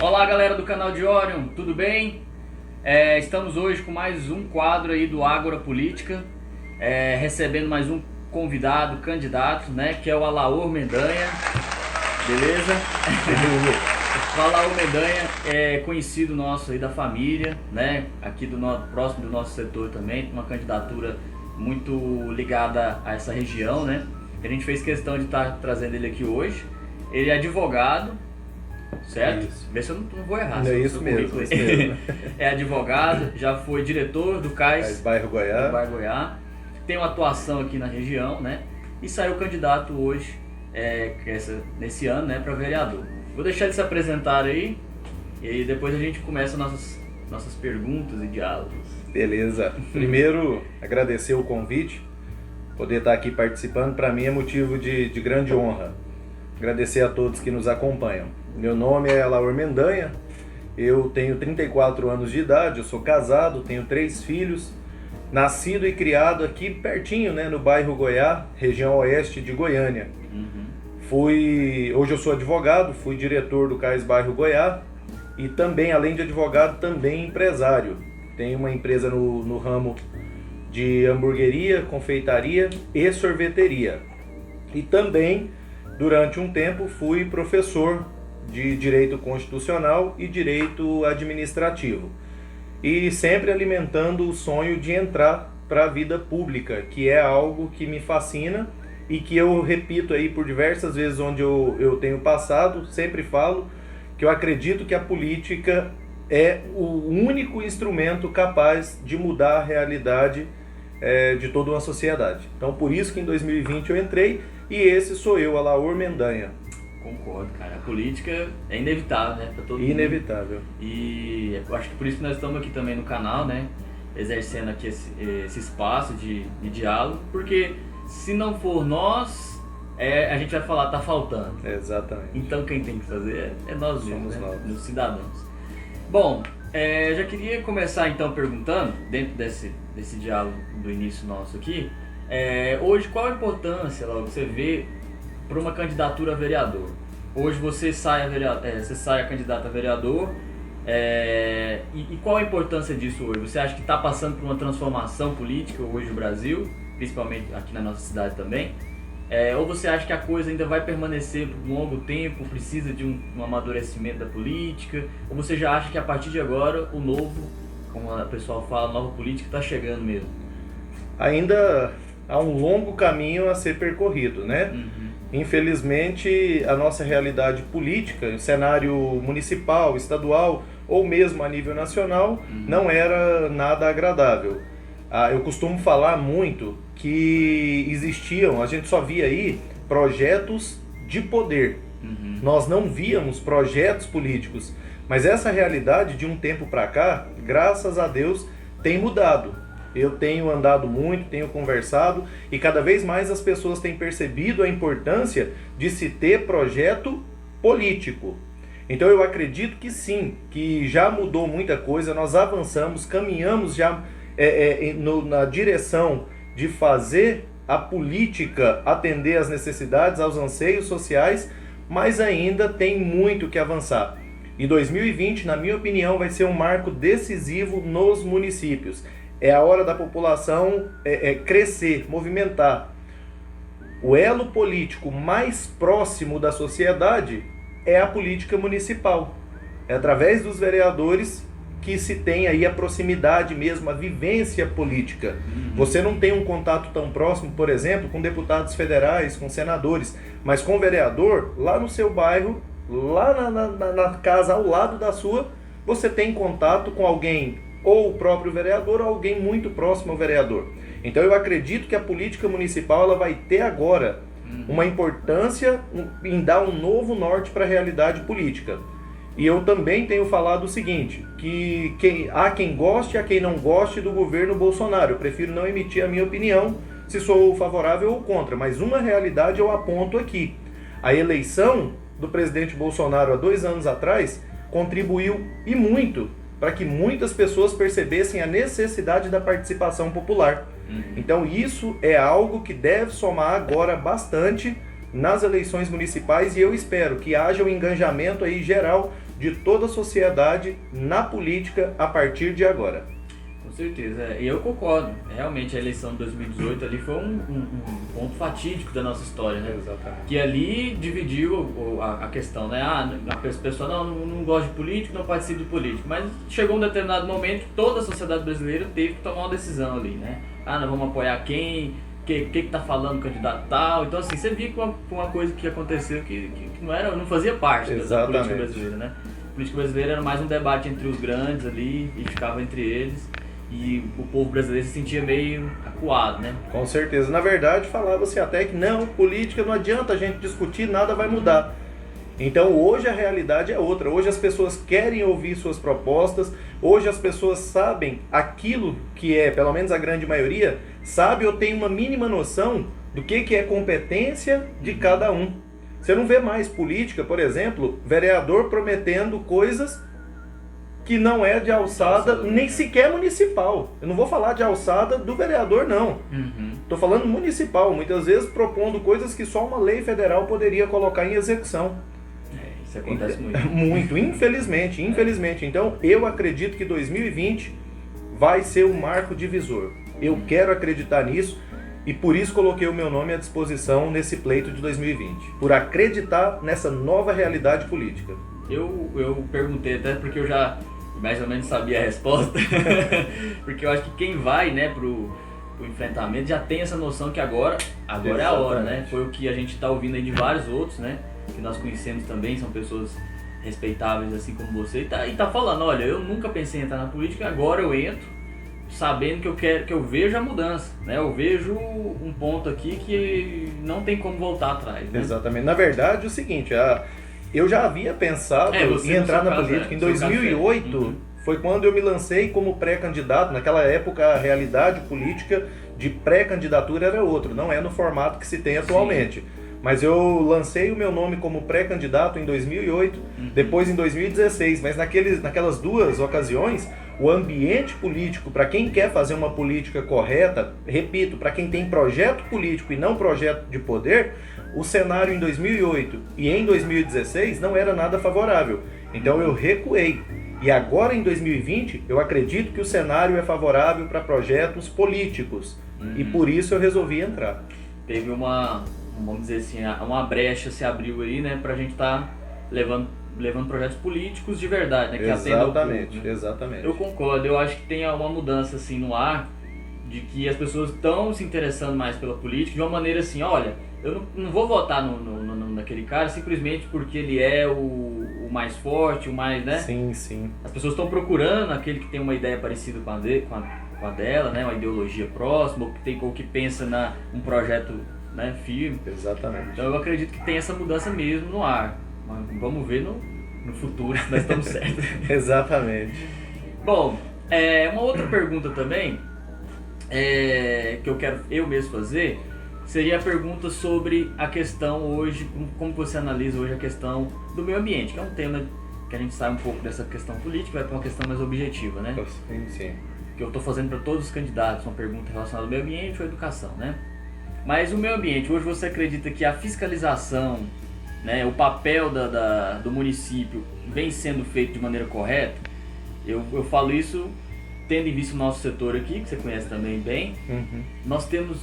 Olá galera do canal de Orion, tudo bem? Estamos hoje com mais um quadro aí do Ágora Política, recebendo mais um convidado, candidato, né, que é o Alaor Mendanha, beleza? O Alaor Mendanha é conhecido nosso aí da família, né, aqui próximo do nosso setor também, uma candidatura muito ligada a essa região, né? A gente fez questão de estar trazendo ele aqui hoje. Ele é advogado, certo? Isso. Vê se eu não vou errar. É isso mesmo, isso mesmo. É advogado, já foi diretor do CAIS Bairro Goiá. do Bairro Goiá. Tem uma atuação aqui na região, né? E saiu candidato hoje, nesse ano, né, para vereador. Vou deixar ele se apresentar aí e depois a gente começa nossas perguntas e diálogos. Beleza. Primeiro, agradecer o convite. Poder estar aqui participando, para mim é motivo de grande honra. Agradecer a todos que nos acompanham. Meu nome é Alaor Mendanha, eu tenho 34 anos de idade, eu sou casado, tenho 3 filhos, nascido e criado aqui pertinho, né, no bairro Goiá, região oeste de Goiânia. Hoje eu sou advogado, fui diretor do CAIS Bairro Goiá e também, além de advogado, também empresário. Tenho uma empresa no ramo de hamburgueria, confeitaria e sorveteria. E também, durante um tempo, fui professor de Direito Constitucional e Direito Administrativo. E sempre alimentando o sonho de entrar para a vida pública, que é algo que me fascina e que eu repito aí por diversas vezes onde eu tenho passado, sempre falo que eu acredito que a política é o único instrumento capaz de mudar a realidade de toda uma sociedade. Então por isso que em 2020 eu entrei e esse sou eu, Alaor Mendanha. Concordo, cara. A política é inevitável, né? Pra todo mundo. Inevitável. E eu acho que por isso que nós estamos aqui também no canal, né? Exercendo aqui esse espaço de diálogo, porque se não for nós, a gente vai falar, tá faltando. Exatamente. Então quem tem que fazer é nós mesmos, Somos né? nós. Os cidadãos. Bom, eu já queria começar então perguntando, dentro desse diálogo do início nosso aqui, hoje qual a importância, logo, você vê para uma candidatura a vereador? Hoje você sai a candidata a vereador, e qual a importância disso hoje? Você acha que está passando por uma transformação política hoje no Brasil, principalmente aqui na nossa cidade também? Ou você acha que a coisa ainda vai permanecer por um longo tempo, precisa de um amadurecimento da política? Ou você já acha que a partir de agora o novo, como o pessoal fala, a nova política está chegando mesmo? Ainda há um longo caminho a ser percorrido, né? Infelizmente, a nossa realidade política, o cenário municipal, estadual ou mesmo a nível nacional, não era nada agradável. Eu costumo falar muito que existiam, a gente só via aí projetos de poder. Nós não víamos projetos políticos, mas essa realidade de um tempo para cá, graças a Deus, tem mudado. Eu tenho andado muito, tenho conversado e cada vez mais as pessoas têm percebido a importância de se ter projeto político. Então eu acredito que sim, que já mudou muita coisa, nós avançamos, caminhamos já na direção de fazer a política atender às necessidades, aos anseios sociais, mas ainda tem muito que avançar. E 2020, na minha opinião, vai ser um marco decisivo nos municípios. É a hora da população crescer, movimentar. O elo político mais próximo da sociedade é a política municipal. É através dos vereadores que se tem aí a proximidade mesmo, a vivência política. Você não tem um contato tão próximo, por exemplo, com deputados federais, com senadores, mas com o vereador, lá no seu bairro, lá na casa ao lado da sua, você tem contato com alguém, ou o próprio vereador, ou alguém muito próximo ao vereador. Então eu acredito que a política municipal ela vai ter agora uma importância em dar um novo norte para a realidade política. E eu também tenho falado o seguinte, que há quem goste, há quem não goste do governo Bolsonaro. Eu prefiro não emitir a minha opinião se sou favorável ou contra, mas uma realidade eu aponto aqui. A eleição do presidente Bolsonaro há 2 anos atrás contribuiu e muito para que muitas pessoas percebessem a necessidade da participação popular. Então isso é algo que deve somar agora bastante nas eleições municipais e eu espero que haja um engajamento aí geral de toda a sociedade na política a partir de agora. Com certeza, e eu concordo. Realmente a eleição de 2018 ali foi um ponto fatídico da nossa história, né? Exatamente. Que ali dividiu a questão, né? A pessoa não gosta de político, não participa de político. Mas chegou um determinado momento que toda a sociedade brasileira teve que tomar uma decisão ali, né? Nós vamos apoiar quem? Que tá falando o candidato tal? Então assim, você viu que uma coisa que aconteceu que não fazia parte da política brasileira, né? A política brasileira era mais um debate entre os grandes ali e ficava entre eles. E o povo brasileiro se sentia meio acuado, né? Com certeza. Na verdade, falava-se até que não, política não adianta a gente discutir, nada vai mudar. Então hoje a realidade é outra. Hoje as pessoas querem ouvir suas propostas, hoje as pessoas sabem aquilo que é, pelo menos a grande maioria, sabe ou tem uma mínima noção do que é competência de cada um. Você não vê mais política, por exemplo, vereador prometendo coisas que não é de alçada nem sequer municipal. Eu não vou falar de alçada do vereador, não. Estou falando municipal, muitas vezes propondo coisas que só uma lei federal poderia colocar em execução. Isso acontece muito. Muito, infelizmente. Então, eu acredito que 2020 vai ser um marco divisor. Eu quero acreditar nisso e por isso coloquei o meu nome à disposição nesse pleito de 2020. Por acreditar nessa nova realidade política. Eu perguntei até porque eu já mais ou menos sabia a resposta, porque eu acho que quem vai, né, pro enfrentamento já tem essa noção que agora é a hora, né? Foi o que a gente está ouvindo aí de vários outros, né, que nós conhecemos também, são pessoas respeitáveis assim como você, e tá falando, olha, eu nunca pensei em entrar na política, agora eu entro, sabendo que eu vejo a mudança, né? Eu vejo um ponto aqui que não tem como voltar atrás, né? Exatamente. Na verdade, é o seguinte, eu já havia pensado em entrar na política. Em 2008 foi quando eu me lancei como pré-candidato. Naquela época a realidade política de pré-candidatura era outra, não é no formato que se tem atualmente. Sim. Mas eu lancei o meu nome como pré-candidato em 2008, depois em 2016, mas naquelas duas ocasiões, o ambiente político, para quem quer fazer uma política correta, repito, para quem tem projeto político e não projeto de poder, o cenário em 2008 e em 2016 não era nada favorável. Então eu recuei. E agora em 2020, eu acredito que o cenário é favorável para projetos políticos. E por isso eu resolvi entrar. Teve vamos dizer assim, uma brecha se abriu aí, né, pra gente estar levando projetos políticos de verdade, né, que atendam ao povo, né? Exatamente. Eu concordo, eu acho que tem uma mudança assim no ar, de que as pessoas estão se interessando mais pela política de uma maneira assim, olha, eu não vou votar naquele cara simplesmente porque ele é o mais forte, o mais, né? Sim. As pessoas estão procurando aquele que tem uma ideia parecida com a dela, né, uma ideologia próxima, ou que pensa um projeto, né, firme. Exatamente. Então eu acredito que tem essa mudança mesmo no ar. Mas vamos ver no futuro, nós estamos certos. Exatamente. Bom, uma outra pergunta também, que eu quero eu mesmo fazer, seria a pergunta sobre a questão hoje, como você analisa hoje a questão do meio ambiente, que é um tema que a gente sai um pouco dessa questão política, vai para uma questão mais objetiva, né? Sim. Que eu estou fazendo para todos os candidatos, uma pergunta relacionada ao meio ambiente ou à educação, né? Mas o meio ambiente, hoje você acredita que a fiscalização, né, o papel do município vem sendo feito de maneira correta? Eu falo isso tendo em vista o nosso setor aqui, que você conhece também bem. Nós temos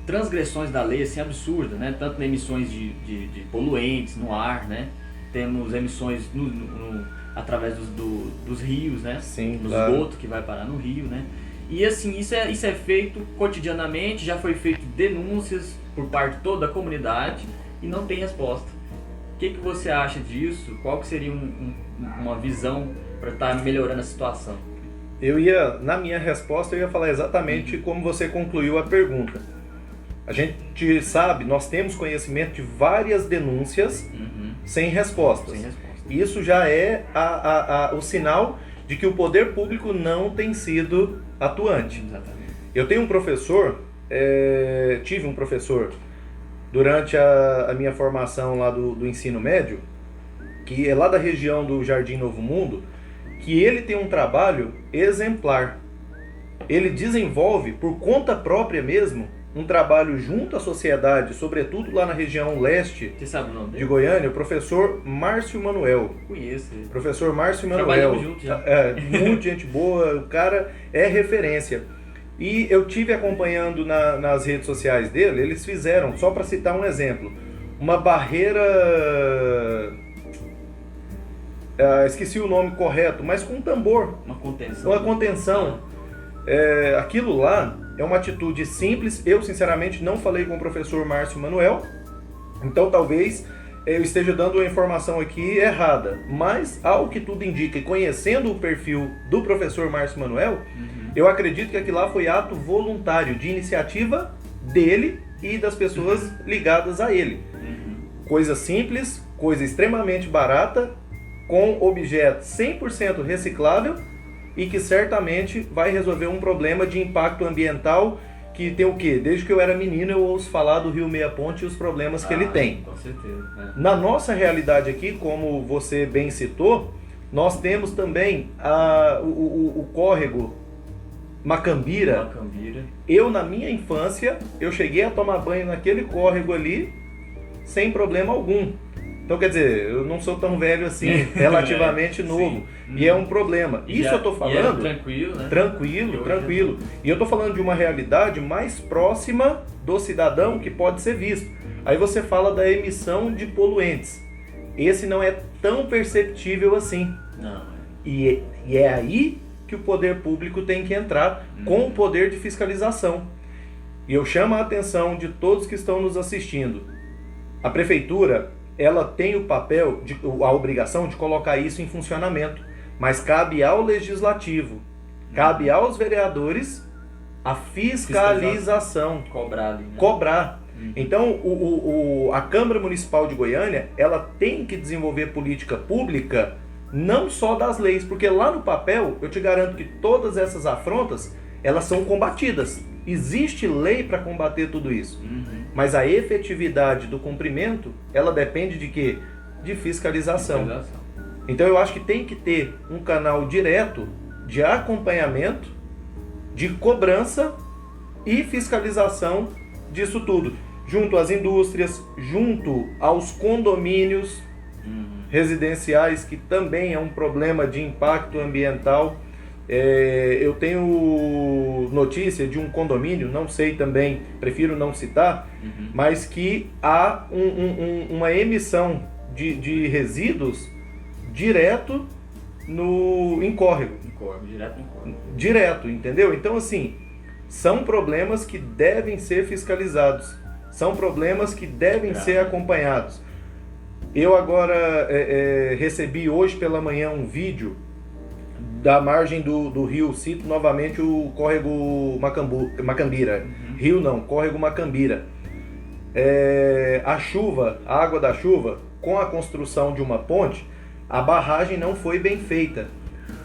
transgressões da lei assim, absurdas, né? Tanto em emissões de poluentes no ar, né? Temos emissões através dos rios, né? Sim, no claro. esgoto que vai parar no rio, né? E assim, isso é feito cotidianamente, já foi feito denúncias por parte de toda a comunidade e não tem resposta. O que você acha disso? Qual que seria uma visão para estar melhorando a situação? Na minha resposta, eu ia falar exatamente como você concluiu a pergunta. A gente sabe, nós temos conhecimento de várias denúncias sem respostas. Isso já é o sinal de que o poder público não tem sido atuante. Exatamente. Eu tenho um professor, tive um professor durante a minha formação lá do ensino médio, que é lá da região do Jardim Novo Mundo, que ele tem um trabalho exemplar. Ele desenvolve, por conta própria mesmo, um trabalho junto à sociedade, sobretudo lá na região leste Você sabe o nome de dele? Goiânia, o professor Márcio Manuel. Conheço ele. Professor Márcio Trabalhamos Manuel, juntos já. muito gente boa, o cara é referência. E eu tive acompanhando nas redes sociais dele, eles fizeram, só para citar um exemplo, uma barreira, esqueci o nome correto, mas com um tambor, Uma contenção. uma contenção. Aquilo lá é uma atitude simples, eu sinceramente não falei com o professor Márcio Manuel, então talvez eu esteja dando a informação aqui errada, mas ao que tudo indica, e conhecendo o perfil do professor Márcio Manuel, eu acredito que aquilo lá foi ato voluntário, de iniciativa dele e das pessoas ligadas a ele. Coisa simples, coisa extremamente barata, com objeto 100% reciclável e que certamente vai resolver um problema de impacto ambiental que tem o quê? Desde que eu era menino eu ouço falar do Rio Meia Ponte e os problemas que ele tem. Com certeza. Na nossa realidade aqui, como você bem citou, nós temos também o córrego Macambira. Eu, na minha infância, eu cheguei a tomar banho naquele córrego ali sem problema algum. Então, quer dizer, eu não sou tão velho assim, relativamente novo. E é um problema. Isso eu estou falando... tranquilo, né? Tranquilo. E eu estou falando de uma realidade mais próxima do cidadão que pode ser visto. Aí você fala da emissão de poluentes. Esse não é tão perceptível assim. Não. E é aí que o poder público tem que entrar com o poder de fiscalização. E eu chamo a atenção de todos que estão nos assistindo. A prefeitura, ela tem o papel, a obrigação de colocar isso em funcionamento, mas cabe ao legislativo, cabe aos vereadores a fiscalização. Cobrar ali, né? Cobrar. Então, a Câmara Municipal de Goiânia, ela tem que desenvolver política pública não só das leis, porque lá no papel, eu te garanto que todas essas afrontas, elas são combatidas. Existe lei para combater tudo isso. Mas a efetividade do cumprimento, ela depende de quê? De fiscalização. Então eu acho que tem que ter um canal direto de acompanhamento, de cobrança e fiscalização disso tudo. Junto às indústrias, junto aos condomínios residenciais, que também é um problema de impacto ambiental. Eu tenho notícia de um condomínio, não sei também, prefiro não citar, mas que há uma emissão de resíduos direto em córrego. Direto em córrego. Direto, entendeu? Então, assim, são problemas que devem ser fiscalizados, são problemas que devem ser acompanhados. Eu agora recebi hoje pela manhã um vídeo da margem do rio, cito novamente o córrego Macambira. Rio não, córrego Macambira. A água da chuva, com a construção de uma ponte, a barragem não foi bem feita.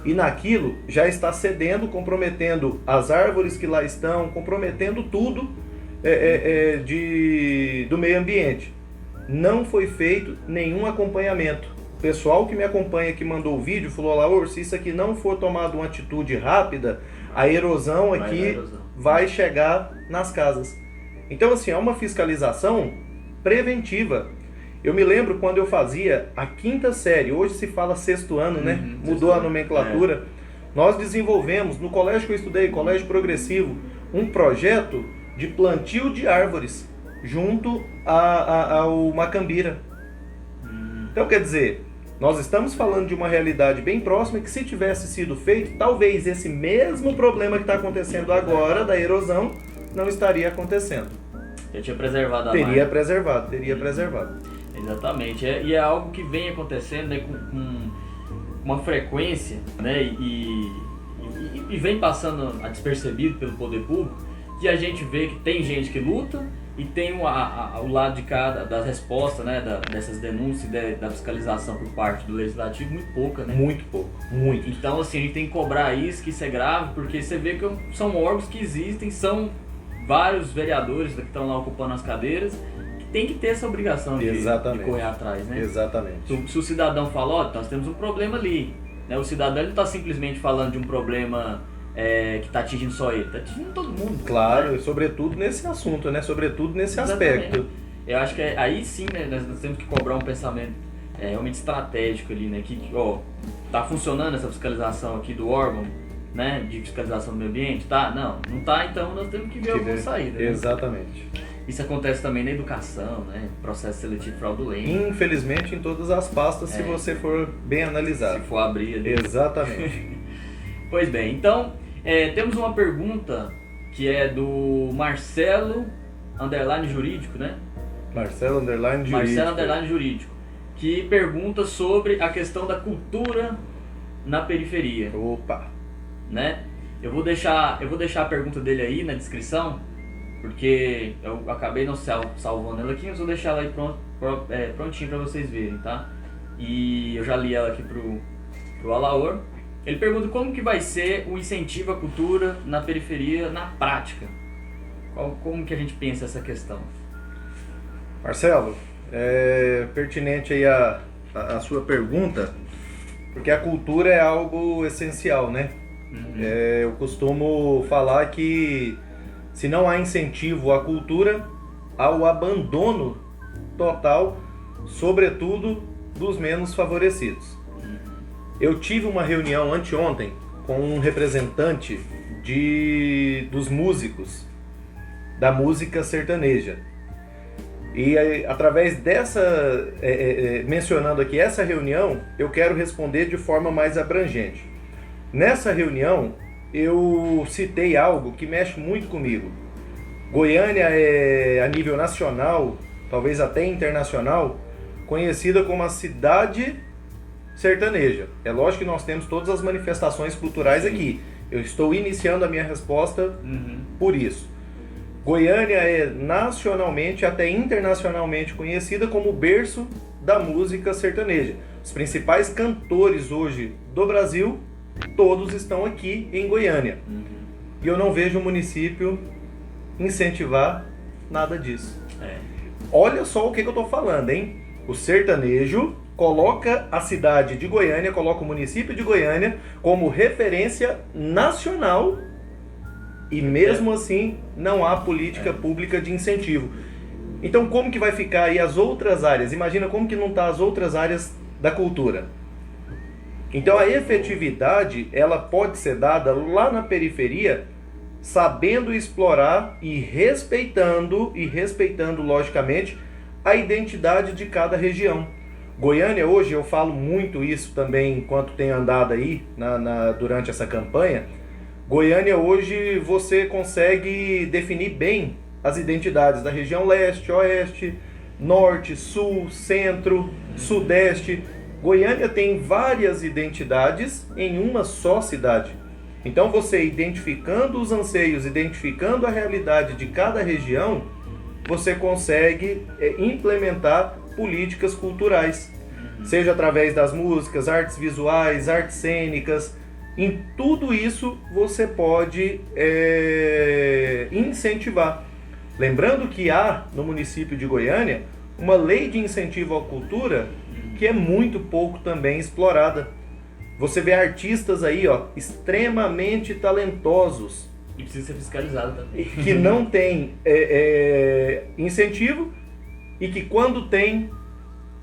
E naquilo já está cedendo, comprometendo as árvores que lá estão, comprometendo tudo do meio ambiente. Não foi feito nenhum acompanhamento. O pessoal que me acompanha, que mandou o vídeo, falou lá, se isso aqui não for tomado uma atitude rápida, a erosão aqui vai chegar nas casas. Então, assim, é uma fiscalização preventiva. Eu me lembro quando eu fazia a 5ª série, hoje se fala 6º ano, né? Mudou a nomenclatura. Nós desenvolvemos, no colégio que eu estudei, Colégio Progressivo, um projeto de plantio de árvores junto ao Macambira. Então, quer dizer, nós estamos falando de uma realidade bem próxima que, se tivesse sido feito, talvez esse mesmo problema que está acontecendo agora, da erosão, não estaria acontecendo. Já tinha preservado a Teria preservado. Exatamente. E é algo que vem acontecendo, né, com uma frequência, né, e vem passando despercebido pelo poder público, que a gente vê que tem gente que luta e tem o lado de cada, da resposta, né, dessas denúncias, da fiscalização por parte do Legislativo, muito pouca, né? Muito pouco, muito. Então, assim, a gente tem que cobrar isso, que isso é grave, porque você vê que são órgãos que existem, são vários vereadores que estão lá ocupando as cadeiras, que tem que ter essa obrigação de correr atrás, né? Exatamente. Se o cidadão fala, nós temos um problema ali, né? O cidadão não está simplesmente falando de um problema que está atingindo só ele, está atingindo todo mundo. Claro, né? e sobretudo nesse assunto, né? Sobretudo nesse Exatamente. aspecto. Eu acho que aí sim, né, nós temos que cobrar um pensamento realmente estratégico ali, né? Que, ó, tá funcionando essa fiscalização aqui do órgão, né? De fiscalização do meio ambiente, tá? Não tá, então nós temos que ver alguma saída. Né? Exatamente. Isso acontece também na educação, né? Processo seletivo fraudulento. Infelizmente em todas as pastas, se você for bem analisado. Se for abrir ali. Exatamente. Pois bem, então temos uma pergunta que é do Marcelo _ Jurídico, né? Marcelo _ Jurídico. Marcelo _ Jurídico, que pergunta sobre a questão da cultura na periferia. Opa! Né? Eu vou deixar a pergunta dele aí na descrição, porque eu acabei não salvando ela aqui, mas vou deixar ela aí prontinho para vocês verem, tá? E eu já li ela aqui pro Alaor. Ele pergunta como que vai ser o incentivo à cultura na periferia na prática. Como que a gente pensa essa questão? Marcelo, é pertinente aí a sua pergunta, porque a cultura é algo essencial, né? Uhum. Eu costumo falar que se não há incentivo à cultura, há o abandono total, sobretudo dos menos favorecidos. Eu tive uma reunião anteontem com um representante dos músicos da música sertaneja. E através dessa, mencionando aqui essa reunião, eu quero responder de forma mais abrangente. Nessa reunião, eu citei algo que mexe muito comigo. Goiânia é, a nível nacional, talvez até internacional, conhecida como a cidade sertaneja. É lógico que nós temos todas as manifestações culturais aqui. Eu estou iniciando a minha resposta por isso. Goiânia é nacionalmente, até internacionalmente conhecida como o berço da música sertaneja. Os principais cantores hoje do Brasil, todos estão aqui em Goiânia. E eu não vejo o município incentivar nada disso. Olha só o que eu estou falando, hein? O sertanejo coloca a cidade de Goiânia, coloca o município de Goiânia como referência nacional e mesmo assim não há política pública de incentivo. Então como que vai ficar aí as outras áreas? Imagina como que não está as outras áreas da cultura. Então a efetividade ela pode ser dada lá na periferia, sabendo explorar e respeitando logicamente a identidade de cada região. Goiânia hoje, eu falo muito isso também enquanto tenho andado aí durante essa campanha. Goiânia hoje você consegue definir bem as identidades da região leste, oeste, norte, sul, centro, sudeste. Goiânia tem várias identidades em uma só cidade. Então você identificando os anseios, identificando a realidade de cada região, você consegue implementar políticas culturais, seja através das músicas, artes visuais, artes cênicas. Em tudo isso você pode incentivar. Lembrando que há no município de Goiânia uma lei de incentivo à cultura que é muito pouco também explorada. Você vê artistas aí, extremamente talentosos. E precisa ser fiscalizado também. Que não tem incentivo e que quando tem,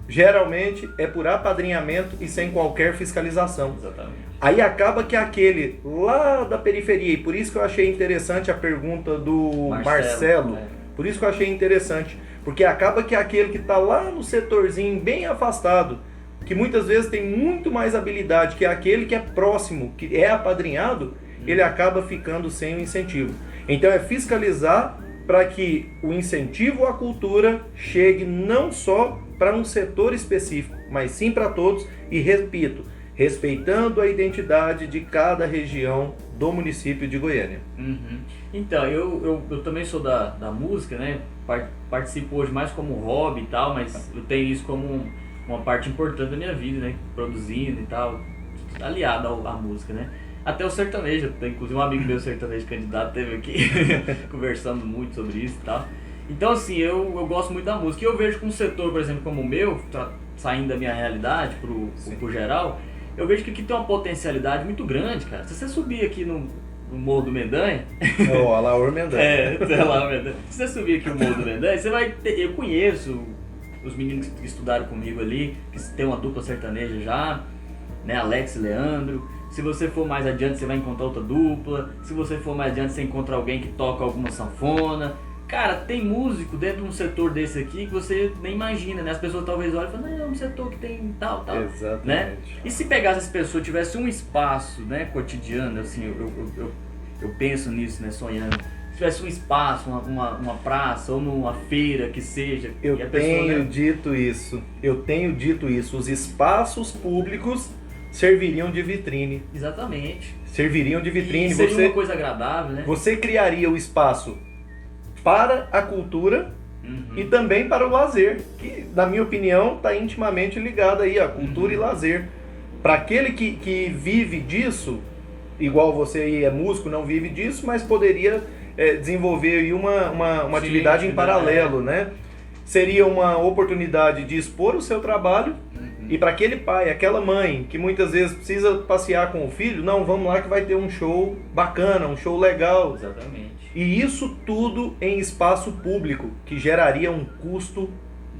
geralmente é por apadrinhamento e sem qualquer fiscalização. Exatamente. Aí acaba que aquele lá da periferia, e por isso que eu achei interessante a pergunta do Marcelo, por isso que eu achei interessante, porque acaba que aquele que está lá no setorzinho bem afastado, que muitas vezes tem muito mais habilidade que aquele que é próximo, que é apadrinhado, ele acaba ficando sem o incentivo. Então é fiscalizar para que o incentivo à cultura chegue não só para um setor específico, mas sim para todos, e repito, respeitando a identidade de cada região do município de Goiânia. Então, eu também sou da música, né? Participo hoje mais como hobby e tal, mas eu tenho isso como uma parte importante da minha vida, né? Produzindo e tal, aliado à música, né? Até o sertanejo, inclusive um amigo meu sertanejo candidato teve aqui conversando muito sobre isso e tal. Então assim, eu gosto muito da música e eu vejo que um setor, por exemplo, como o meu, saindo da minha realidade pro geral, eu vejo que aqui tem uma potencialidade muito grande, cara. Se você subir aqui o Morro do Mendanha. Ó, Alaor Mendanha. Sei lá, Mendanha. Se você subir aqui o Morro do Mendanha, você vai ter. Eu conheço os meninos que estudaram comigo ali, que tem uma dupla sertaneja já, né? Alex e Leandro. Se você for mais adiante, você vai encontrar outra dupla. Se você for mais adiante, você encontra alguém que toca alguma sanfona. Cara, tem músico dentro de um setor desse aqui que você nem imagina, né? As pessoas talvez olhem e falem, não, é um setor que tem tal. Exatamente. Né? E se pegasse as pessoas, tivesse um espaço, né, cotidiano, assim, eu penso nisso, né, sonhando. Se tivesse um espaço, uma praça ou numa feira que seja. Eu e a pessoa, tenho né, dito isso. Os espaços públicos serviriam de vitrine. Exatamente. Serviriam de vitrine. E seria uma coisa agradável, né? Você criaria o espaço para a cultura e também para o lazer, que, na minha opinião, está intimamente ligado aí a cultura e lazer. Para aquele que vive disso, igual você aí é músico, não vive disso, mas poderia desenvolver aí uma atividade em paralelo, né? Seria uma oportunidade de expor o seu trabalho. E para aquele pai, aquela mãe que muitas vezes precisa passear com o filho, não, vamos lá que vai ter um show bacana, um show legal. Exatamente. E isso tudo em espaço público, que geraria um custo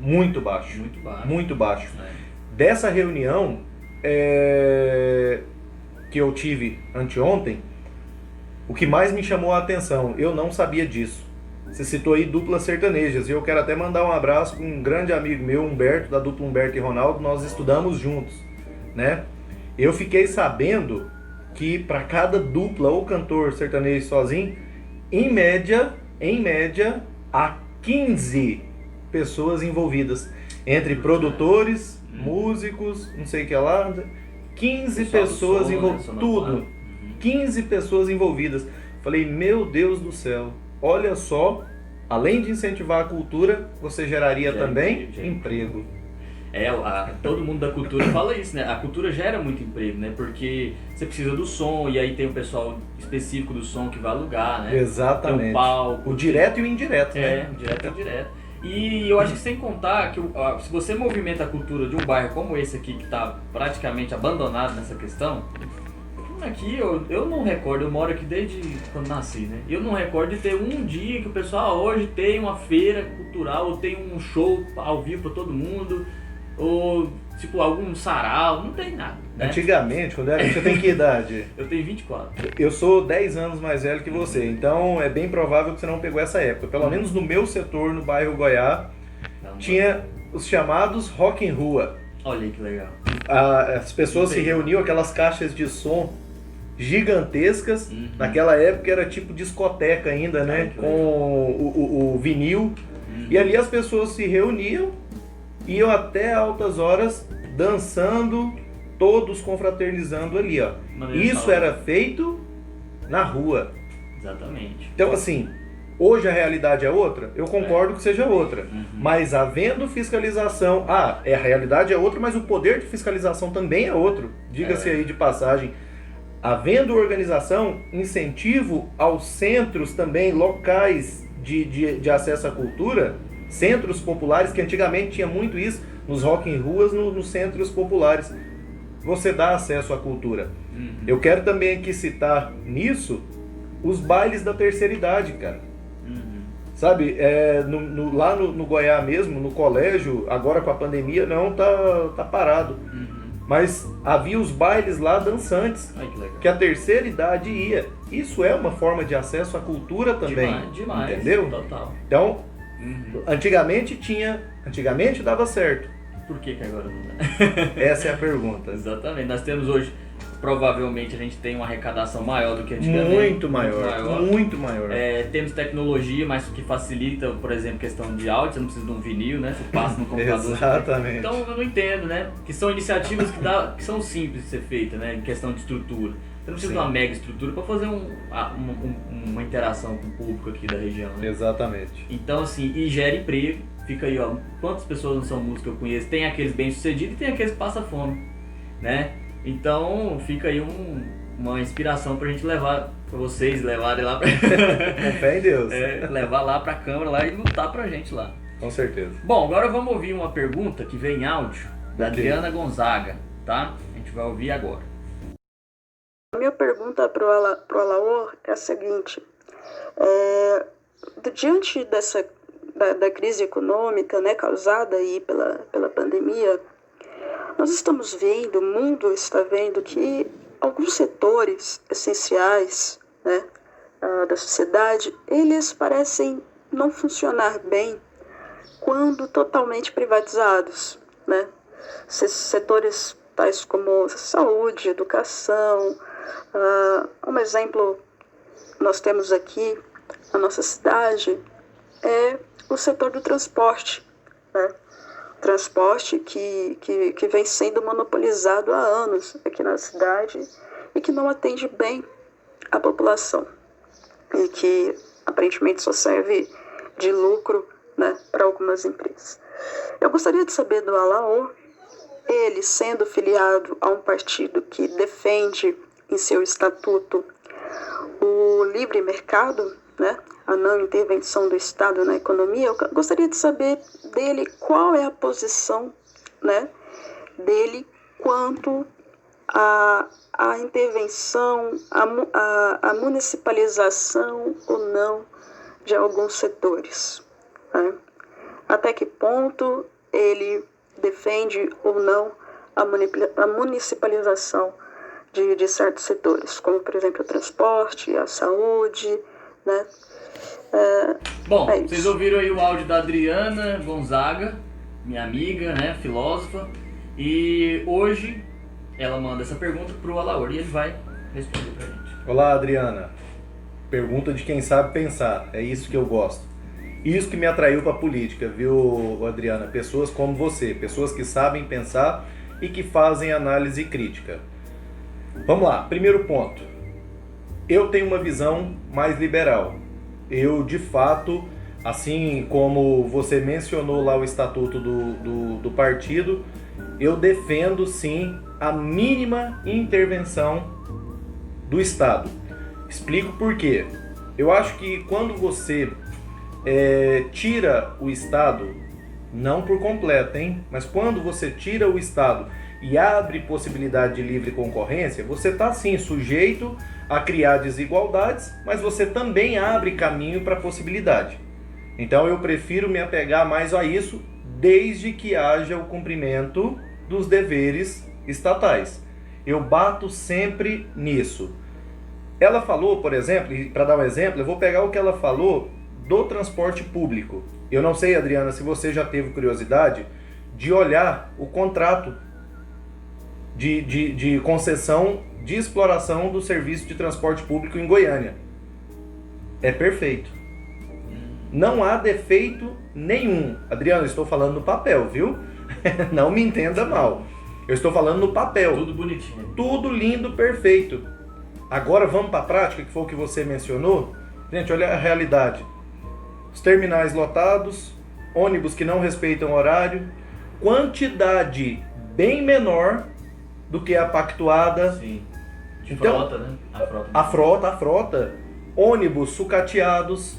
muito baixo. Muito baixo. Muito baixo. É. Dessa reunião que eu tive anteontem, o que mais me chamou a atenção, eu não sabia disso. Você citou aí duplas sertanejas, e eu quero até mandar um abraço para um grande amigo meu, Humberto, da dupla Humberto e Ronaldo, nós estudamos juntos, né? Eu fiquei sabendo que para cada dupla ou cantor sertanejo sozinho, em média, há 15 pessoas envolvidas, entre produtores, músicos, não sei o que lá, 15 pessoas envolvidas, tudo, 15 pessoas envolvidas. Falei, meu Deus do céu, olha só, além de incentivar a cultura, você geraria também emprego. Todo mundo da cultura fala isso, né? A cultura gera muito emprego, né? Porque você precisa do som, e aí tem o pessoal específico do som que vai alugar, né? Exatamente. Tem o palco. O direto e o indireto, né? Direto e indireto. E eu acho que sem contar que se você movimenta a cultura de um bairro como esse aqui, que está praticamente abandonado nessa questão, aqui eu não recordo, eu moro aqui desde quando nasci, né? Eu não recordo de ter um dia que o pessoal hoje tem uma feira cultural, ou tem um show ao vivo para todo mundo, ou tipo algum sarau, não tem nada, né? Antigamente, quando era, você tem que idade? Eu tenho 24. Eu sou 10 anos mais velho que você, então é bem provável que você não pegou essa época. Pelo menos no meu setor, no bairro Goiá, tinha os chamados rock em rua. Olha aí que legal. As pessoas se reuniam, aquelas caixas de som gigantescas. Naquela época era tipo discoteca ainda, né? Com o vinil. E ali as pessoas se reuniam, iam até altas horas dançando, todos confraternizando ali, ó. Isso era feito na rua. Exatamente. Então assim, hoje a realidade é outra? Eu concordo que seja outra. Mas havendo fiscalização, a realidade é outra, mas o poder de fiscalização também é outro. Diga-se aí de passagem. Havendo organização, incentivo aos centros também locais de acesso à cultura, centros populares, que antigamente tinha muito isso, nos rock em ruas, nos centros populares. Você dá acesso à cultura. Eu quero também aqui citar nisso os bailes da terceira idade, cara. Sabe, lá no Goiás mesmo, no colégio, agora com a pandemia, não, tá parado. Mas havia os bailes lá dançantes, que a terceira idade ia. Isso é uma forma de acesso à cultura também. Demais, entendeu? Total. Então, antigamente dava certo. Por que agora não dá? Essa é a pergunta. Exatamente. Nós temos hoje, provavelmente, a gente tem uma arrecadação maior do que antigamente. Muito maior. Temos tecnologia, mas que facilita, por exemplo, questão de áudio. Você não precisa de um vinil, né? Você passa no computador. Exatamente. Então, eu não entendo, né? Que são iniciativas que são simples de ser feitas, né? Em questão de estrutura. Você não precisa de uma mega estrutura para fazer uma interação com o público aqui da região, né? Exatamente. Então, assim, e gera emprego. Fica aí, ó, quantas pessoas não são músicos que eu conheço? Tem aqueles bem-sucedidos e tem aqueles que passam fome, né? Então, fica aí uma inspiração pra gente levar, pra vocês levarem lá pra... Com fé em Deus. Levar lá pra Câmara lá e lutar pra gente lá. Com certeza. Bom, agora vamos ouvir uma pergunta que vem em áudio da Adriana Gonzaga, tá? A gente vai ouvir agora. A minha pergunta para o Alaor é a seguinte: diante da crise econômica, né, causada aí pela pandemia, nós estamos vendo, o mundo está vendo que alguns setores essenciais, né, da sociedade, eles parecem não funcionar bem quando totalmente privatizados, né? Setores tais como saúde, educação. Um exemplo nós temos aqui na nossa cidade é o setor do transporte, né? Transporte que vem sendo monopolizado há anos aqui na cidade e que não atende bem a população e que aparentemente só serve de lucro, né, para algumas empresas. Eu gostaria de saber do Alaor, ele sendo filiado a um partido que defende em seu estatuto o livre mercado, né, a não intervenção do Estado na economia, eu gostaria de saber dele qual é a posição, né, dele quanto a intervenção, a municipalização ou não de alguns setores, né? Até que ponto ele defende ou não a municipalização de certos setores, como por exemplo o transporte, a saúde, né? Bom, vocês ouviram aí o áudio da Adriana Gonzaga, minha amiga, né, filósofa, e hoje ela manda essa pergunta pro Alaor e ele vai responder pra gente. Olá, Adriana. Pergunta de quem sabe pensar, é isso que eu gosto. Isso que me atraiu para a política, viu, Adriana? Pessoas como você, pessoas que sabem pensar e que fazem análise crítica. Vamos lá, primeiro ponto. Eu tenho uma visão mais liberal. Eu, de fato, assim como você mencionou lá o estatuto do partido, eu defendo sim a mínima intervenção do Estado. Explico por quê. Eu acho que quando você tira o Estado, não por completo, hein? Mas quando você tira o Estado e abre possibilidade de livre concorrência, você está sim sujeito a criar desigualdades, mas você também abre caminho para a possibilidade. Então eu prefiro me apegar mais a isso, desde que haja o cumprimento dos deveres estatais. Eu bato sempre nisso. Ela falou, por exemplo, e para dar um exemplo, eu vou pegar o que ela falou do transporte público. Eu não sei, Adriana, se você já teve curiosidade de olhar o contrato de concessão de exploração do serviço de transporte público em Goiânia. É perfeito. Não há defeito nenhum. Adriana, eu estou falando no papel, viu? Não me entenda mal. Eu estou falando no papel. Tudo bonitinho. Tudo lindo, perfeito. Agora vamos para a prática, que foi o que você mencionou. Gente, olha a realidade. Os terminais lotados, ônibus que não respeitam horário, quantidade bem menor do que a pactuada. Sim. De então, frota, né? A frota. Ônibus sucateados,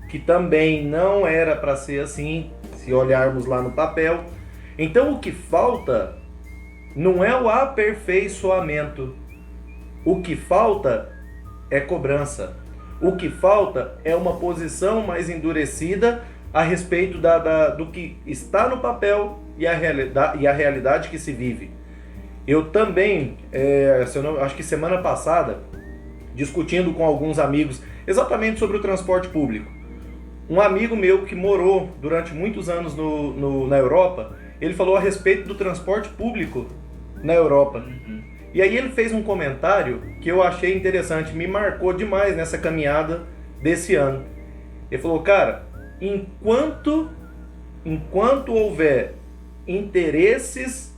que também não era para ser assim, se olharmos lá no papel. Então o que falta não é o aperfeiçoamento. O que falta é cobrança. O que falta é uma posição mais endurecida a respeito do que está no papel e a realidade que se vive. Eu também, acho que semana passada, discutindo com alguns amigos exatamente sobre o transporte público. Um amigo meu que morou durante muitos anos na Europa, ele falou a respeito do transporte público na Europa. E aí ele fez um comentário que eu achei interessante, me marcou demais nessa caminhada desse ano. Ele falou, cara, enquanto houver interesses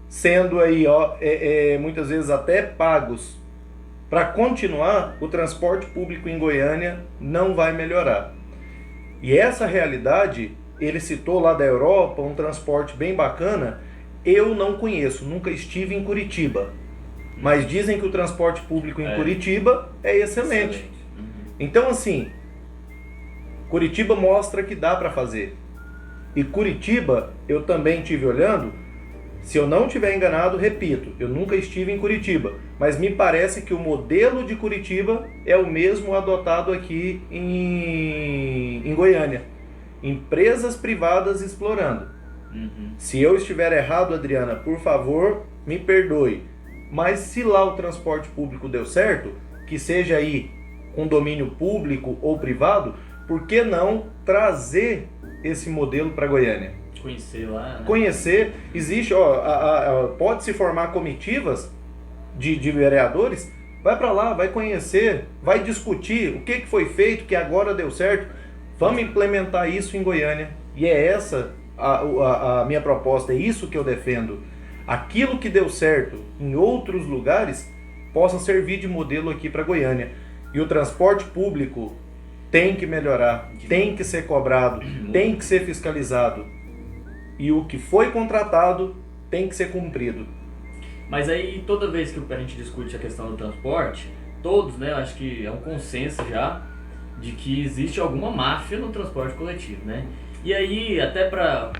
sendo aí muitas vezes até pagos para continuar, o transporte público em Goiânia não vai melhorar. E essa realidade, ele citou lá da Europa, um transporte bem bacana, eu não conheço, nunca estive em Curitiba. Mas dizem que o transporte público em Curitiba é excelente. Então, assim, Curitiba mostra que dá para fazer. E Curitiba, eu também estive olhando, Se eu não estiver enganado, repito, eu nunca estive em Curitiba, mas me parece que o modelo de Curitiba é o mesmo adotado aqui em Goiânia. Empresas privadas explorando. Se eu estiver errado, Adriana, por favor, me perdoe. Mas se lá o transporte público deu certo, que seja aí com domínio público ou privado, por que não trazer esse modelo para Goiânia? Conhecer lá, né? Conhecer, existe, pode-se formar comitivas de vereadores, vai para lá, vai conhecer, vai discutir o que foi feito, que agora deu certo, vamos implementar isso em Goiânia, e é essa a minha proposta, é isso que eu defendo, aquilo que deu certo em outros lugares, possa servir de modelo aqui para Goiânia, e o transporte público tem que melhorar, tem que ser cobrado, tem que ser fiscalizado. E o que foi contratado tem que ser cumprido. Mas aí, toda vez que a gente discute a questão do transporte, todos, né, acho que é um consenso já, de que existe alguma máfia no transporte coletivo, né? E aí, até para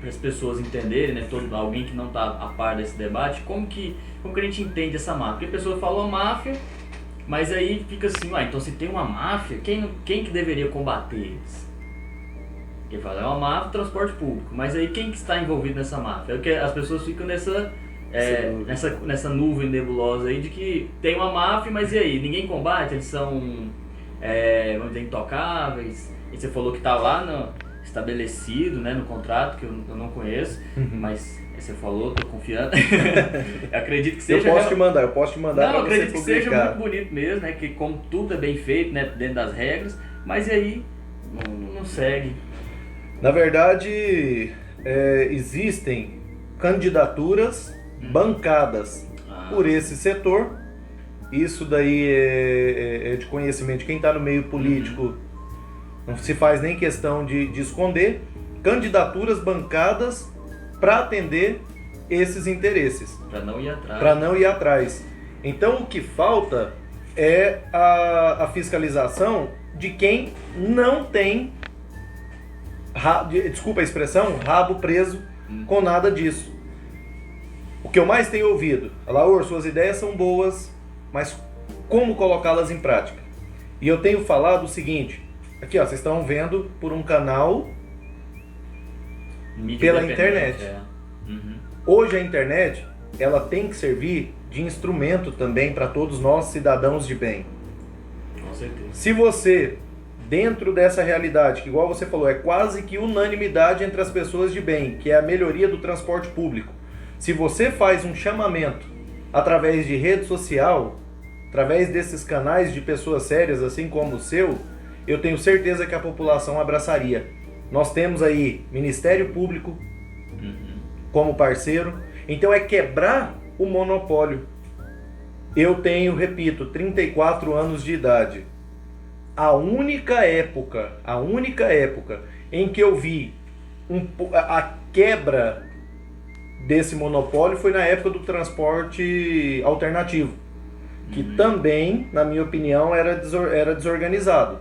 as pessoas entenderem, né, alguém que não está a par desse debate, como que a gente entende essa máfia? Porque a pessoa falou máfia, mas aí fica assim, então se tem uma máfia, quem que deveria combater eles? Ele fala, é uma máfia do transporte público, mas aí quem que está envolvido nessa máfia? É porque as pessoas ficam nessa nuvem nebulosa aí de que tem uma máfia, mas e aí? Ninguém combate? Eles são, vamos dizer, intocáveis? E você falou que está lá estabelecido, né, no contrato, que eu não conheço, mas você falou, estou confiando. Eu acredito que seja... Eu posso te mandar Não, para você acredito que seja publicar. muito bonito mesmo, né, que como tudo é bem feito, né, dentro das regras, mas e aí não segue. Na verdade, existem candidaturas bancadas por esse setor. Isso daí é de conhecimento de quem está no meio político. Não se faz nem questão de esconder. Candidaturas bancadas para atender esses interesses. Para não ir atrás. Para não ir atrás. Então, o que falta é a fiscalização de quem não tem... desculpa a expressão, rabo preso com nada disso. O que eu mais tenho ouvido, Laor, suas ideias são boas, mas como colocá-las em prática? E eu tenho falado o seguinte, aqui vocês estão vendo por um canal pela internet. Hoje a internet, ela tem que servir de instrumento também para todos nós cidadãos de bem. Com certeza. Se você... dentro dessa realidade, que igual você falou, é quase que unanimidade entre as pessoas de bem, que é a melhoria do transporte público. Se você faz um chamamento através de rede social, através desses canais de pessoas sérias, assim como o seu, eu tenho certeza que a população abraçaria. Nós temos aí Ministério Público como parceiro, então é quebrar o monopólio. Eu tenho, repito, 34 anos de idade. A única época em que eu vi a quebra desse monopólio foi na época do transporte alternativo, que também, na minha opinião, era desorganizado.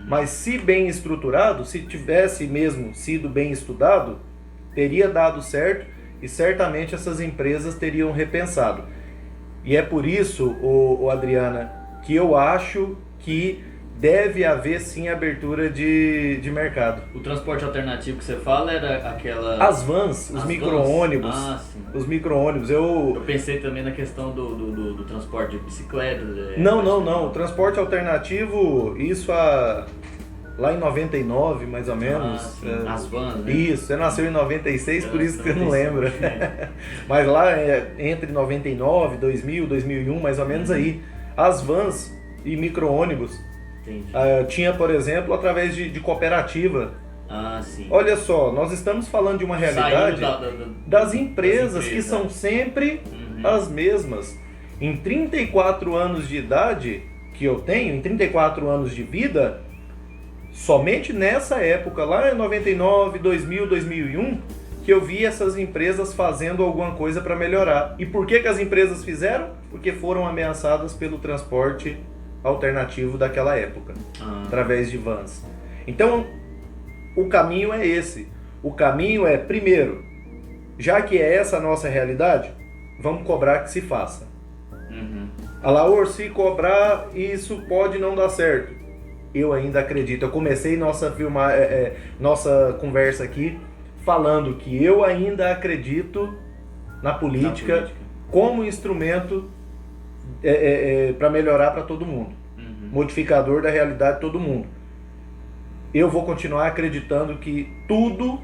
Mas se bem estruturado, se tivesse mesmo sido bem estudado, teria dado certo e certamente essas empresas teriam repensado. E é por isso, Adriana, que eu acho que deve haver sim abertura de mercado. O transporte alternativo que você fala era aquela... As vans, os micro-ônibus. Os micro-ônibus. Eu pensei também na questão do transporte de bicicleta. Não. O transporte alternativo, isso lá em 99, mais ou menos. As vans, né? Isso, você nasceu em 96, por isso que eu não lembro. Mas lá, entre 99, 2000, 2001, mais ou menos aí. As vans e micro-ônibus. Tinha, por exemplo, através de cooperativa. Sim. Olha só, nós estamos falando de uma realidade das empresas que são sempre as mesmas. Em 34 anos de idade que eu tenho, em 34 anos de vida, somente nessa época, lá em 99, 2000, 2001, que eu vi essas empresas fazendo alguma coisa para melhorar. E por que as empresas fizeram? Porque foram ameaçadas pelo transporte alternativo daquela época, através de vans. Então, o caminho é esse. O caminho é, primeiro, Já que é essa a nossa realidade, vamos cobrar que se faça. Alaor, se cobrar, isso pode não dar certo. Eu ainda acredito. Eu comecei nossa conversa aqui falando que eu ainda acredito na política como instrumento para melhorar para todo mundo. Modificador da realidade de todo mundo. Eu vou continuar acreditando que tudo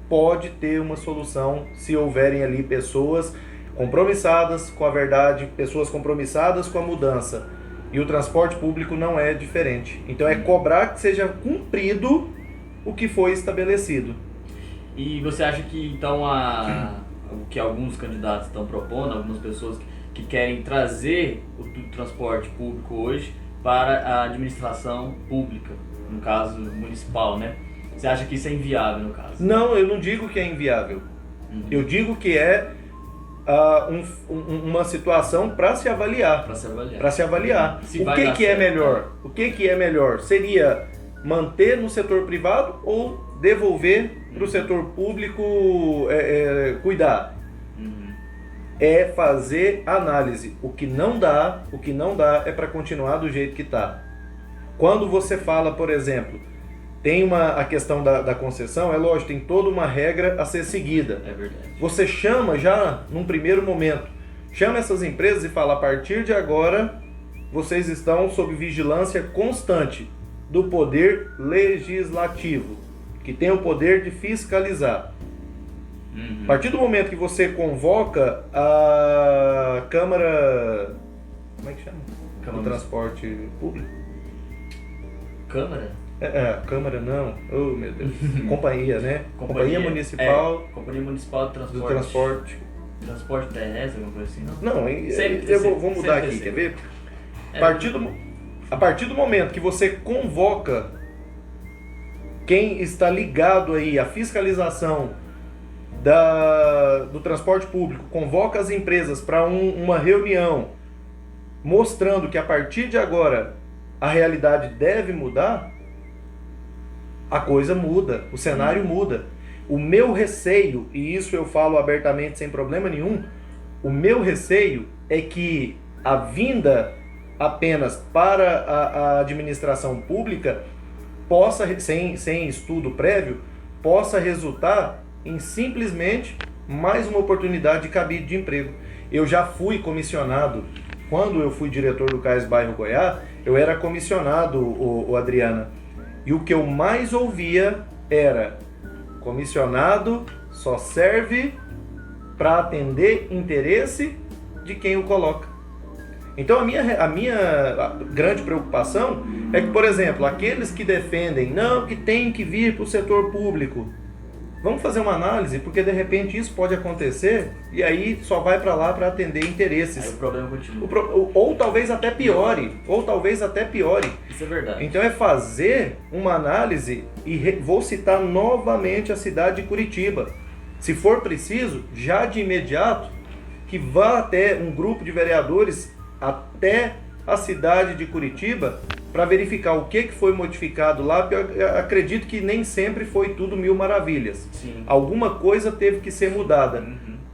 pode ter uma solução se houverem ali pessoas compromissadas com a verdade, pessoas compromissadas com a mudança. E o transporte público não é diferente. Então é cobrar que seja cumprido o que foi estabelecido. E você acha que então o que alguns candidatos estão propondo, algumas pessoas que querem trazer o transporte público hoje para a administração pública, no caso municipal, né? Você acha que isso é inviável no caso? Não, eu não digo que é inviável. Eu digo que é uma situação para se avaliar. Para se avaliar. O que é melhor? O que é melhor? Seria manter no setor privado ou devolver para o setor público cuidar? É fazer análise. O que não dá é para continuar do jeito que está. Quando você fala, por exemplo, tem a questão da concessão, é lógico, tem toda uma regra a ser seguida. É verdade. Você chama já, num primeiro momento, chama essas empresas e fala, a partir de agora, vocês estão sob vigilância constante do poder legislativo, que tem o poder de fiscalizar. A partir do momento que você convoca a Câmara... Como é que chama? Câmara do Transporte Público? Câmara? Câmara não. Oh, meu Deus. Companhia, né? Companhia Municipal... Companhia Municipal do Transporte. Transporte terrestre, alguma coisa assim, não? Não, eu vou mudar aqui, quer ver? A partir do momento que você convoca quem está ligado aí à fiscalização do transporte público, convoca as empresas para uma reunião mostrando que a partir de agora a realidade deve mudar, a coisa muda, o cenário muda. O meu receio, e isso eu falo abertamente sem problema nenhum, o meu receio é que a vinda apenas para a administração pública possa, sem estudo prévio, possa resultar em simplesmente mais uma oportunidade de cabide de emprego. Eu já fui comissionado, quando eu fui diretor do CAIS Bairro Goiás, eu era comissionado, o Adriana, e o que eu mais ouvia era: comissionado só serve para atender interesse de quem o coloca. Então a minha grande preocupação é que, por exemplo, aqueles que defendem não, que tem que vir para o setor público, vamos fazer uma análise, porque de repente isso pode acontecer e aí só vai para lá para atender interesses. Aí o problema continua. Ou talvez até piore. Isso é verdade. Então é fazer uma análise e vou citar novamente a cidade de Curitiba. Se for preciso, já de imediato, que vá até um grupo de vereadores até a cidade de Curitiba para verificar o que foi modificado lá, porque eu acredito que nem sempre foi tudo mil maravilhas. Sim. Alguma coisa teve que ser mudada.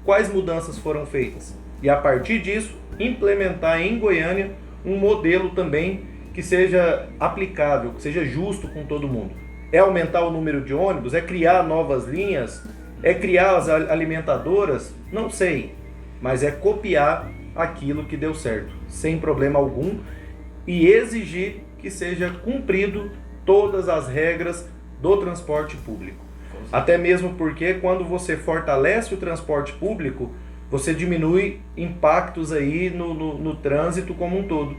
Quais mudanças foram feitas? E a partir disso, implementar em Goiânia um modelo também que seja aplicável, que seja justo com todo mundo. É aumentar o número de ônibus? É criar novas linhas? É criar as alimentadoras? Não sei. Mas é copiar aquilo que deu certo, sem problema algum, e exigir que seja cumprido todas as regras do transporte público. Até mesmo porque quando você fortalece o transporte público, você diminui impactos aí no trânsito como um todo.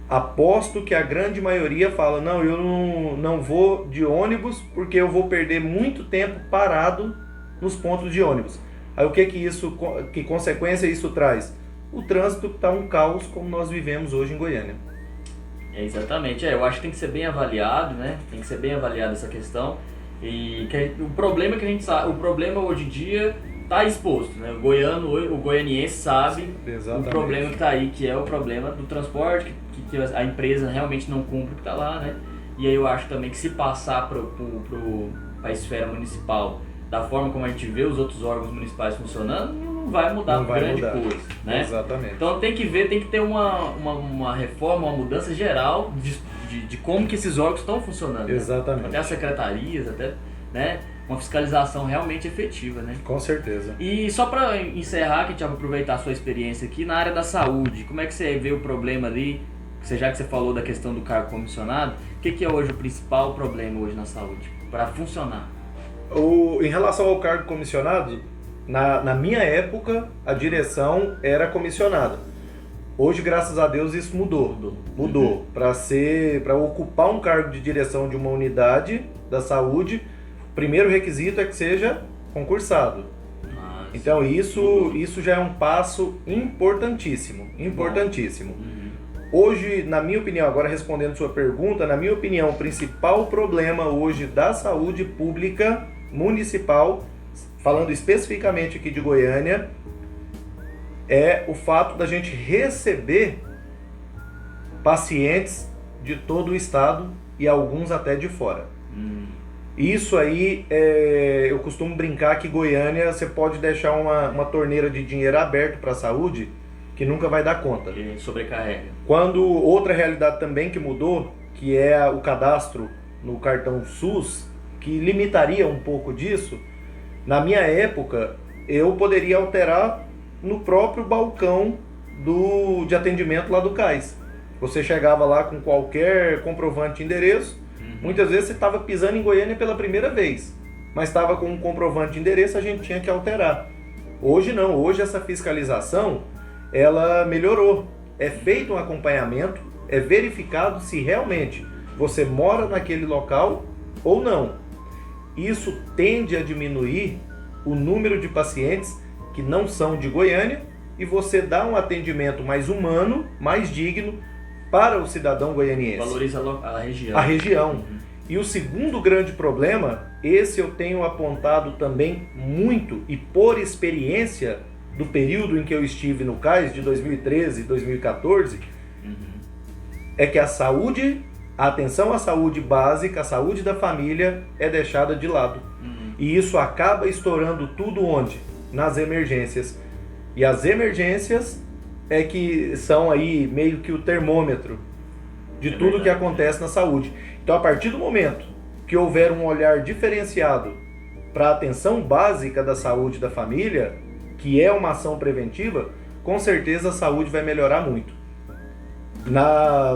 Aposto que a grande maioria fala, não, eu não vou de ônibus porque eu vou perder muito tempo parado nos pontos de ônibus. Aí que consequência isso traz? O trânsito está um caos como nós vivemos hoje em Goiânia. Exatamente, eu acho que tem que ser bem avaliado, né? Tem que ser bem avaliada essa questão. E o problema que a gente sabe, o problema hoje em dia está exposto, né? O goianiense sabe. Exatamente. O problema que está aí, que é o problema do transporte, que a empresa realmente não cumpre o que está lá, né? E aí eu acho também que se passar para a esfera municipal, da forma como a gente vê os outros órgãos municipais funcionando, não vai mudar grande coisa, né? Exatamente. Então tem que ter uma reforma, uma mudança geral de como que esses órgãos estão funcionando. Exatamente. Né? Até as secretarias, até, né? Uma fiscalização realmente efetiva, né? Com certeza. E só para encerrar, que a gente vai aproveitar a sua experiência aqui, na área da saúde, como é que você vê o problema ali, já que você falou da questão do cargo comissionado, o que é hoje o principal problema hoje na saúde, para funcionar? Em relação ao cargo comissionado, na minha época, a direção era comissionada. Hoje, graças a Deus, isso mudou. Mudou. Para ocupar um cargo de direção de uma unidade da saúde, o primeiro requisito é que seja concursado. Então isso já é um passo importantíssimo. Hoje, na minha opinião, agora respondendo sua pergunta, na minha opinião, o principal problema hoje da saúde pública municipal, falando especificamente aqui de Goiânia, é o fato da gente receber pacientes de todo o estado e alguns até de fora. Isso aí, eu costumo brincar que Goiânia você pode deixar uma torneira de dinheiro aberta para a saúde que nunca vai dar conta. E sobrecarrega. Outra realidade também que mudou, que é o cadastro no cartão SUS, que limitaria um pouco disso, na minha época eu poderia alterar no próprio balcão de atendimento lá do CAIS. Você chegava lá com qualquer comprovante de endereço, muitas vezes você estava pisando em Goiânia pela primeira vez, mas estava com um comprovante de endereço, a gente tinha que alterar. Hoje não, hoje essa fiscalização ela melhorou. É feito um acompanhamento, é verificado se realmente você mora naquele local ou não. Isso tende a diminuir o número de pacientes que não são de Goiânia e você dá um atendimento mais humano, mais digno para o cidadão goianiense. Valoriza a região. A região. E o segundo grande problema, esse eu tenho apontado também muito e por experiência do período em que eu estive no CAIS, de 2013 e 2014, é que a atenção à saúde básica, a saúde da família é deixada de lado. E isso acaba estourando tudo onde? Nas emergências. E as emergências é que são aí meio que o termômetro de tudo que acontece na saúde. Então, a partir do momento que houver um olhar diferenciado para a atenção básica da saúde da família, que é uma ação preventiva, com certeza a saúde vai melhorar muito.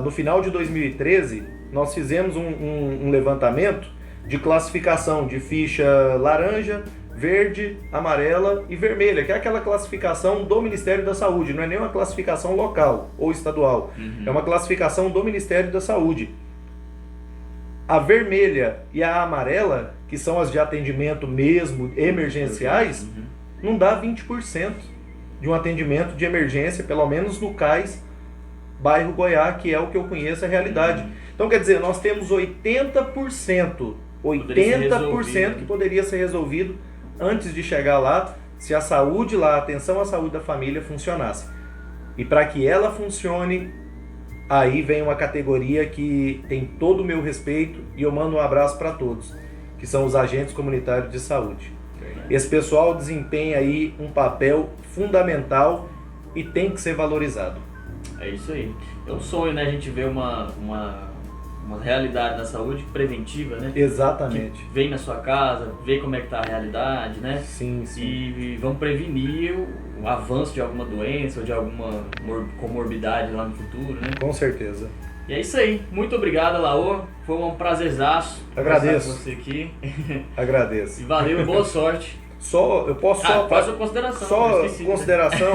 No final de 2013, nós fizemos um levantamento de classificação de ficha laranja, verde, amarela e vermelha, que é aquela classificação do Ministério da Saúde, não é nem uma classificação local ou estadual, é uma classificação do Ministério da Saúde. A vermelha e a amarela, que são as de atendimento mesmo, emergenciais, não dá 20% de um atendimento de emergência, pelo menos no CAIS, bairro Goiás, que é o que eu conheço, a realidade. Então, quer dizer, nós temos 80% que poderia ser resolvido antes de chegar lá, se a saúde lá, a atenção à saúde da família funcionasse. E para que ela funcione, aí vem uma categoria que tem todo o meu respeito e eu mando um abraço para todos, que são os agentes comunitários de saúde. Esse pessoal desempenha aí um papel fundamental e tem que ser valorizado. É isso aí. É um sonho, né? A gente ver uma realidade da saúde preventiva, né? Exatamente. Que vem na sua casa, vê como é que tá a realidade, né? Sim. E vamos prevenir o avanço de alguma doença ou de alguma comorbidade lá no futuro, né? Com certeza. E é isso aí. Muito obrigado, Laô. Foi um prazerzaço. Agradeço. Com você aqui. Agradeço. E valeu, boa sorte. Eu posso faz sua consideração. Só consideração.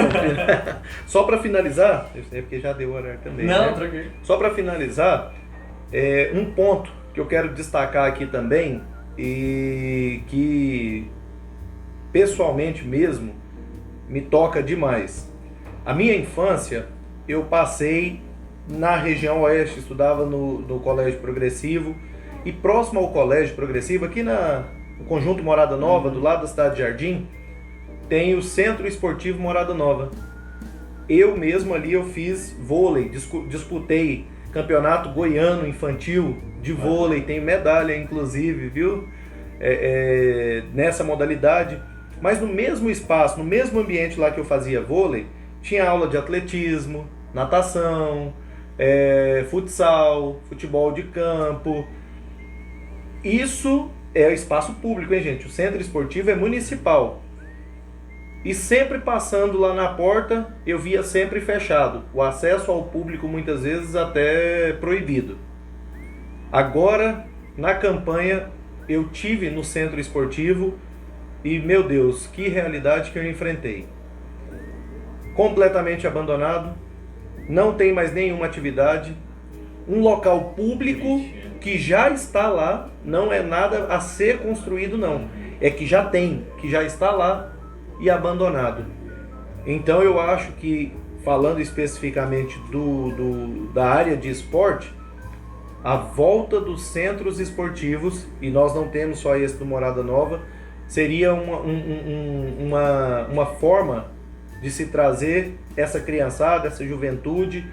Só para finalizar, é porque já deu horário também. Não, né? tranquilo. Só para finalizar, um ponto que eu quero destacar aqui também e que pessoalmente mesmo me toca demais. A minha infância eu passei na região oeste, estudava no Colégio Progressivo e próximo ao Colégio Progressivo, aqui no Conjunto Morada Nova, do lado da Cidade de Jardim, tem o Centro Esportivo Morada Nova. Eu mesmo ali eu fiz vôlei, disputei campeonato goiano infantil de vôlei, tenho medalha inclusive, viu? nessa modalidade, mas no mesmo espaço, no mesmo ambiente lá que eu fazia vôlei, tinha aula de atletismo, natação, futsal, futebol de campo. Isso é espaço público, hein, gente? O centro esportivo é municipal. E sempre passando lá na porta, eu via sempre fechado. O acesso ao público muitas vezes até proibido. Agora, na campanha, eu tive no centro esportivo e, meu Deus, que realidade que eu enfrentei. Completamente abandonado, não tem mais nenhuma atividade, um local público que já está lá, não é nada a ser construído não, é que já tem, que já está lá e abandonado. Então eu acho que, falando especificamente da área de esporte, a volta dos centros esportivos, e nós não temos só esse do Morada Nova, seria uma forma de se trazer essa criançada, essa juventude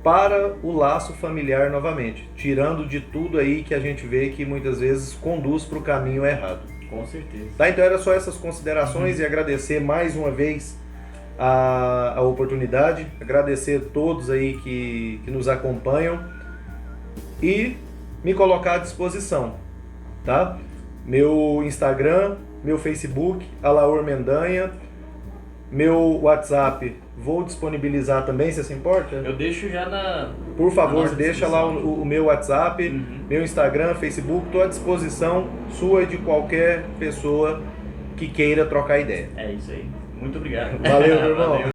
para o laço familiar novamente, tirando de tudo aí que a gente vê que muitas vezes conduz para o caminho errado. Com certeza. Tá, então era só essas considerações e agradecer mais uma vez a oportunidade, agradecer a todos aí que nos acompanham e me colocar à disposição, tá? Meu Instagram, meu Facebook, Alaor Mendanha, meu WhatsApp, vou disponibilizar também, se você se importa? Eu deixo já na... Por favor, na deixa lá o meu WhatsApp, meu Instagram, Facebook, estou à disposição sua e de qualquer pessoa que queira trocar ideia. É isso aí. Muito obrigado. Valeu, meu irmão. Valeu.